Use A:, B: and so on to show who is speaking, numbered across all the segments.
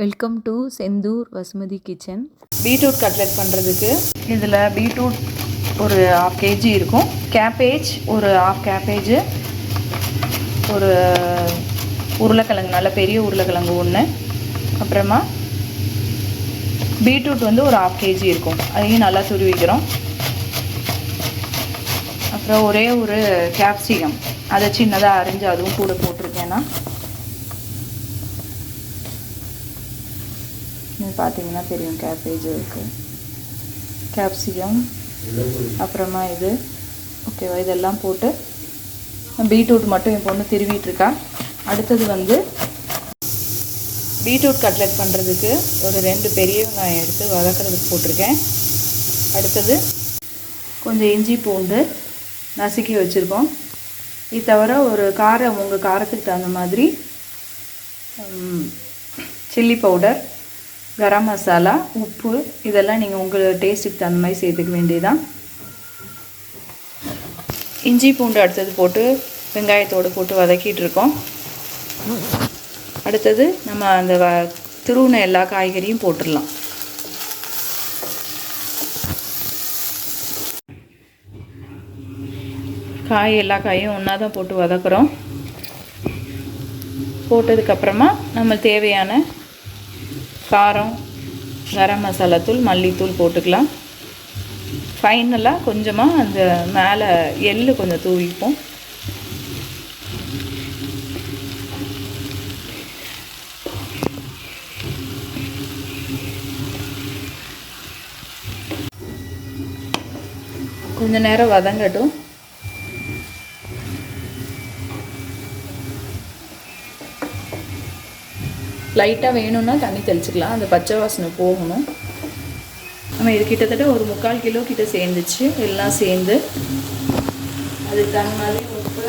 A: Welcome to Senthur Vasumathi kitchen.
B: Beetroot cutlet பண்ணுறதுக்கு இதில் beetroot ஒரு 1/2 kg இருக்கும், கேபேஜ் ஒரு 1/2 கேபேஜு, ஒரு உருளைக்கிழங்கு நல்ல பெரிய உருளைக்கிழங்கு ஒன்று, அப்புறமா பீட்ரூட் வந்து ஒரு 1/2 kg இருக்கும், அதையும் நல்லா துருவிக்கிறோம். அப்புறம் ஒரே ஒரு கேப்சிகம், அதை சின்னதாக அரிஞ்சு அதுவும் கூட போட்டிருக்கேன்னா பார்த்தீங்கன்னா தெரியும். கேபேஜ் இருக்குது, கேப்சிகம், அப்புறமா இது ஓகேவா, இதெல்லாம் போட்டு பீட்ரூட் மட்டும் என் பொண்ணு திருவிட்டுருக்கா. அடுத்தது வந்து பீட்ரூட் கட்லெட் பண்ணுறதுக்கு ஒரு 2 பெரிய வெங்காயம் எடுத்து வதக்கிறதுக்கு போட்டிருக்கேன். அடுத்தது கொஞ்சம் இஞ்சி பூண்டு நசுக்கி வச்சுருக்கோம். இது தவிர ஒரு காரம் உங்கள் காரத்துக்கு தகுந்த மாதிரி சில்லி பவுடர், கரம் மசாலா, உப்பு, இதெல்லாம் நீங்கள் உங்கள் டேஸ்ட்டுக்கு தகுந்த மாதிரி சேர்த்துக்க வேண்டியதான். இஞ்சி பூண்டு அடுத்தது போட்டு வெங்காயத்தோடு போட்டு வதக்கிட்டு இருக்கோம். அடுத்தது நம்ம அந்த துருவின எல்லா காய்கறியும் போட்டுடலாம். எல்லா காயும் ஒன்றா தான் போட்டு வதக்குறோம். போட்டதுக்கப்புறமா நம்ம தேவையான காரம், கரம் மசாலா தூள், மல்லித்தூள் போட்டுக்கலாம். ஃபைனலாக கொஞ்சமாக அந்த மேலே எள்ளு கொஞ்சம் தூவிப்போம். கொஞ்ச நேரம் வதங்கட்டும். லைட்டாக வேணும்னா தண்ணி தெளிச்சிக்கலாம், அந்த பச்சை வாசனை போகணும். நம்ம இது கிட்டத்தட்ட ஒரு 3/4 கிலோ கிட்ட சேர்ந்துச்சு. எல்லாம் சேர்ந்து அதுக்கு தகுந்த மாதிரி உப்பு,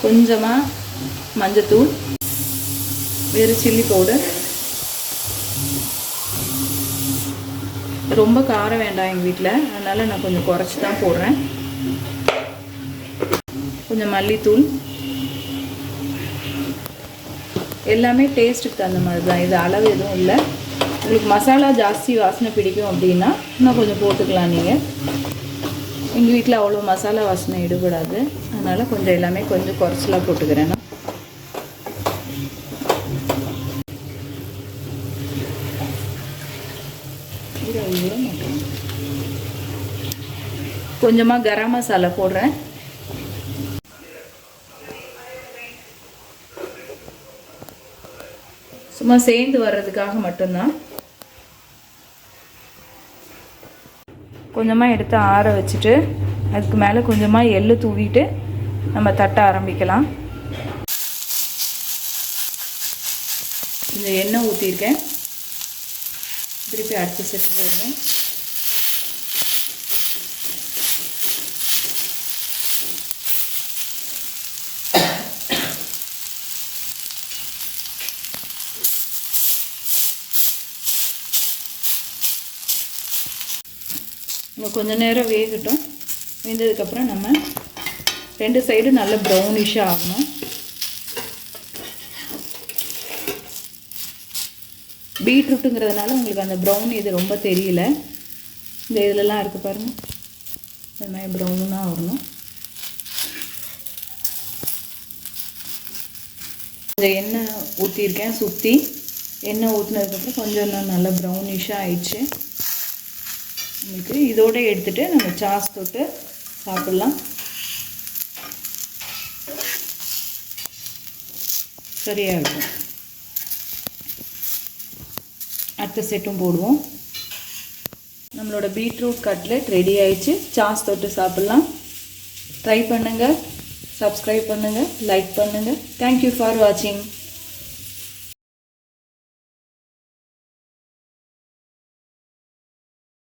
B: கொஞ்சமாக மஞ்சத்தூள், வேறு சில்லி பவுடர். ரொம்ப காரம் வேண்டாம் எங்கள் வீட்டில், அதனால் நான் கொஞ்சம் குறைச்சி தான் போடுறேன். கொஞ்சம் மல்லித்தூள், எல்லாமே டேஸ்ட்டுக்கு தகுந்த மாதிரி தான், இது அளவு எதுவும் இல்லை. உங்களுக்கு மசாலா ஜாஸ்தி வாசனை பிடிக்கும் அப்படின்னா இன்னும் கொஞ்சம் போட்டுக்கலாம் நீங்கள். எங்கள் வீட்டில் அவ்வளோ மசாலா வாசனை ஈடுபடாது, அதனால் கொஞ்சம் எல்லாமே கொஞ்சம் குறைச்சலாக போட்டுக்கிறேன். கொஞ்சமாக கரம் மசாலா போடுறேன். சும்மா சேர்ந்து வர்றதுக்காக மட்டும்தான். கொஞ்சமாக எடுத்து ஆற வச்சுட்டு அதுக்கு மேலே கொஞ்சமாக எள்ளு தூவிட்டு நம்ம தட்ட ஆரம்பிக்கலாம். இந்த எண்ணெய் ஊற்றிருக்கேன், திருப்பி அடுத்த செட்டு போடுறேன். இன்னும் கொஞ்சம் நேரம் வேகட்டும். வெந்ததுக்கப்புறம் நம்ம 2 சைடும் நல்ல ப்ரௌனிஷாக ஆகணும். பீட்ரூட்டுங்கிறதுனால உங்களுக்கு அந்த ப்ரௌன் இது ரொம்ப தெரியல. இந்த இதிலலாம் இருக்குது பாருங்கள், இந்த மாதிரி ப்ரௌனாக வரணும். இந்த எண்ணெய் ஊற்றிருக்கேன், சுற்றி எண்ணெய் ஊற்றினதுக்கப்புறம் கொஞ்சம் இன்னும் நல்லா ப்ரௌனிஷாக ஆயிடுச்சு. உங்களுக்கு இதோடு எடுத்துகிட்டு நம்ம சாஸ் தொட்டு சாப்பிட்லாம். சரியாக இருக்கும். அடுத்த செட்டும் போடுவோம். நம்மளோட பீட்ரூட் கட்லெட் ரெடி ஆயிடுச்சு. சாஸ் தொட்டு சாப்பிட்லாம். ட்ரை பண்ணுங்கள், சப்ஸ்கிரைப் பண்ணுங்கள், லைக் பண்ணுங்கள். தேங்க்யூ ஃபார் வாட்சிங்.